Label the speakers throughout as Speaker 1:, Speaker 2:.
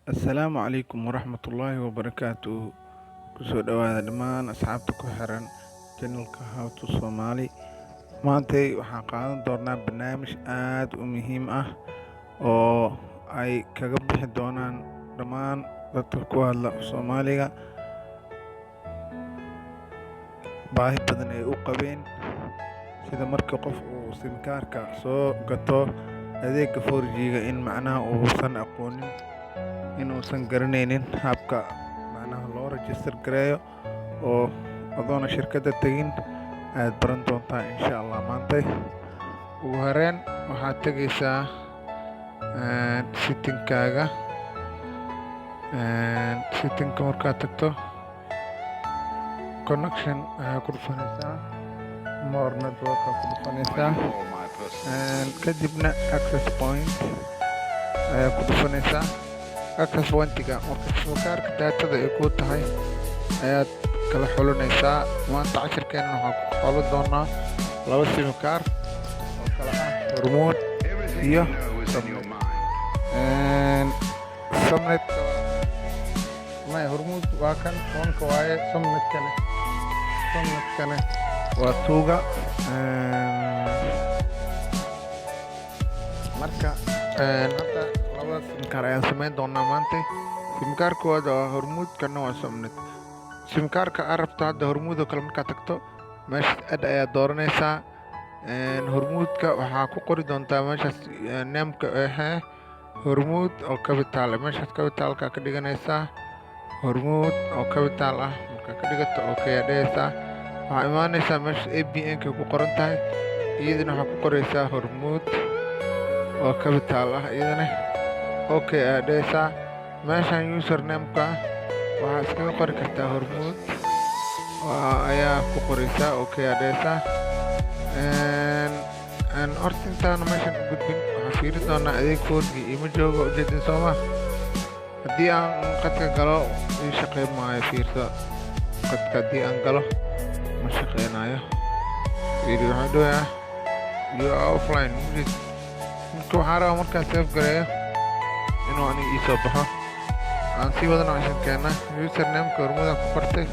Speaker 1: Assalaamu calaykum waraxmatullaahi wabarakaatuh. Kusoo dhawaada dhammaan asxaabta ku xiran channelka How to Somali. Maantay waxaan qaadan doonaa barnaamij aad u muhiim ah oo ay kaga bixi doonaan dhammaan dadka ku hadla Soomaaliga baahi badan ay u qabeen, sida marka qof uu simkaarka soo gato adeega 4G-ga in macnaha uusan aqoonin, inuusan garanaynin habka macnaha loo register gareeyo, oo adoona shirkadda tegin aad baran doontaa insha Allah maantay. Ugu horreyn waxaad tegaysaa settingkaaga. Settingka markaad tagto connection ayaa ku dhufanaysaa, more network ayaa ku dhufanaysaa, kadibna access point ayaa ku dhufanaysaa. access pointiga marka simkaarka daatada ay ku tahay ayaad kala xulinaysaa. Maanta cashirkeena waxaan ku xuli doonaa laba simkaar oo kala ah hormuud iyo Somnet. Hormuud waa kan toonka waaye, Somnetkana waa tuuga. Marka hadda labada simkaar ayaan samayn doonaa maanta. Simkaarka koowaad waa hormuud, kana waa Somnet. Simkaarka aad rabto hadda hormuud oo kale markaad tagto meesha add ayaa dooranaysaa. Hormuudka waxaa ku qori doontaa meeshaas nameka hormuud oo capital ah. Meeshaas capitalka ka dhiganaysaa hormuud oo capital ah. Marka ka dhigato okay aad dhehaysaa. Waxaa imaanaysaa meesha ABN-ka ku qoran tahay, iyadana waxaa ku qoraysaa hormuud oo capital ah, iyadana okay aad dhehaysaa. Meeshan username-ka waxaa iskaga qori kartaa hormuud ayaa ku qoraysaa, okay aad dhehaysaa. Horta intaan meeshan u gudbin waxaan fiiri doonaa adeeg 4G ima joogo, ujeedin soo ma. Haddii aan qadka galo ii shaqeyn maayo. Fiirso, qadka haddii aan galo ma shaqeynayo. Fiiri waxaan dhahayaa you are offline. Marka waxaan rabaa markaan save gareeyo inuu aniga ii soo baxo. Aan sii wadana casharkeena. Username-ka hormuudaan ku qortay.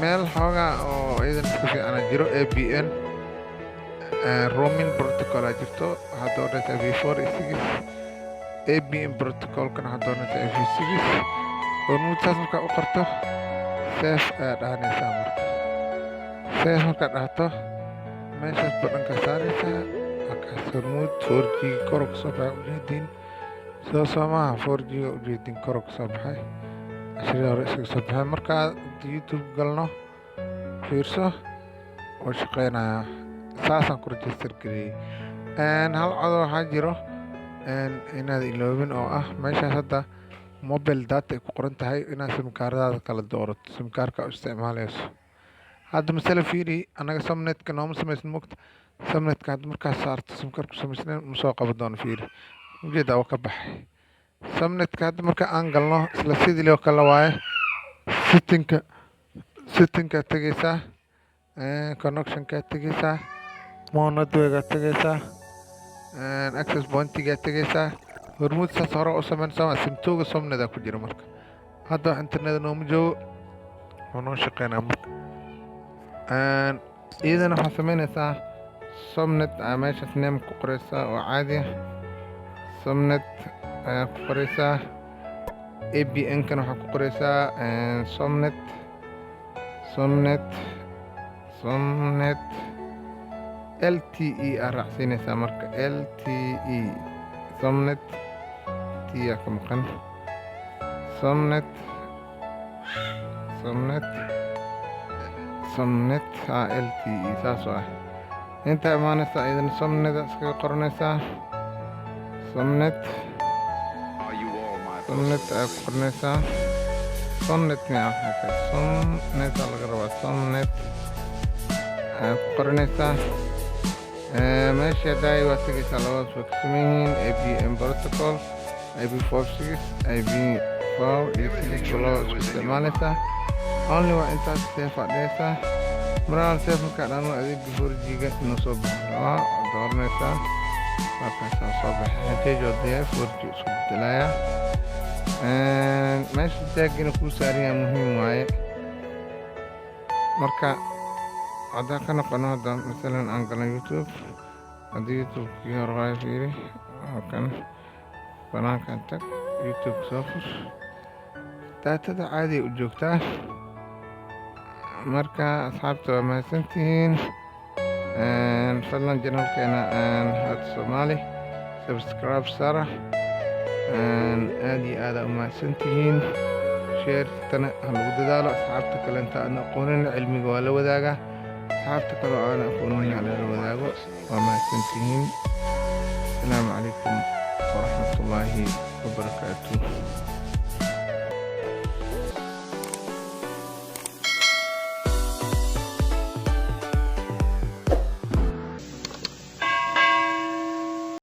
Speaker 1: Meel xoogaa oo iyadan iska fiican jiro ABN roaming protocol aa jirto. Waxaad dooranaysaa V4 ABN protocolkana waxaad dooranaysaa V6. Hormuud saas markaa u qorto save ayaa dhahanaysaa. Marka save markaad dhahdo meeshaas badhanka saaraysaa. Markaas hormuud 4G kor ka soo baxay ujeedin soo maaha. 4G ujeedin kor ka soo baxay, cashiradii hore isaga soo baxay. Markaa YouTube galno fiirso oo shaqeynayaa. Saasaan ku register gareeyay. Hal cod waxaa jiro inaad iloobin oo ah meeshaas hadda mobile data ay ku qoran tahay inaad simkaaradaada kala doorato, simkaarka u isticmaalayso. Hadda masala fiiri, anaga Somnetka nooma samaysan mogta. Somnetka hadda markaad saarto simkaarku samaysnayn ma soo qaban doono. Fiiri ujeedaa waa ka baxay. Somnetka hadda marka aan galno isla sidii oo kale waaye. Settingka tegaysaa, connectionka tegaysaa, more network tegaysaa, access pointiga tegaysaa. Hormuud saas hore u samaynaysaa. Simtooga Somnet ku jira. Marka hadda internet nooma joogo, waa noo shaqeynaa. Marka iyadana waxaa samaynaysaa Somnet meeshaas name ku qoraysaa oo caadi ah. Somnet ayaa ku qoraysaa. ABN-kana waxaa ku qoraysaa Somnet LTE aa raacsiinaysaa. Marka LTE Somnet T aa ka maqan. Somnet LTE saas oo ah. Intaa imaanaysaa iyadana Somnet iskaga qoranaysaa. Somnet ayaa ku qoranaysaa. Somnet aa laga rabaa. Somnet ayaa ku qoranaysaa. Meesha daay waa tegaysaa. Labadaas way ka saman yihiin ABN protocol, IP46, IP4 iyo 6 labada isku isticmaalaysaa. Only waa intaas save aad dhehaysaa. Markaa save markaa dhahno adeega 4G-ga inuu soo baxo waa dooranaysaa. Markaas soo baxay. Haddii joogto 4G isku bedelayaa. meesha taag inuu kuu saaran yahay muhiim waaye. Marka haddaan ka noqono hadda masalan aan galno YouTube, haddii YouTube-kii hore waayo fiiri waa kan banaankan tag YouTube soo fur daatada caadi u joogtaa. Marka asxaabta waa mahadsantihiin. fadlan janalkeena Hada Soomaali subscribe sara. aad iyo aad u mahadsantihiin. sheertana ha lagu dadaalo. asxaabta kale inta aan aqoonin cilmiga waa la wadaagaa. asxaabta kale oo aan aqoonin ha lala wadaago. waa mahadsantihiin. asalaamu calaykum waraxmatullaahi wabarakaatuh.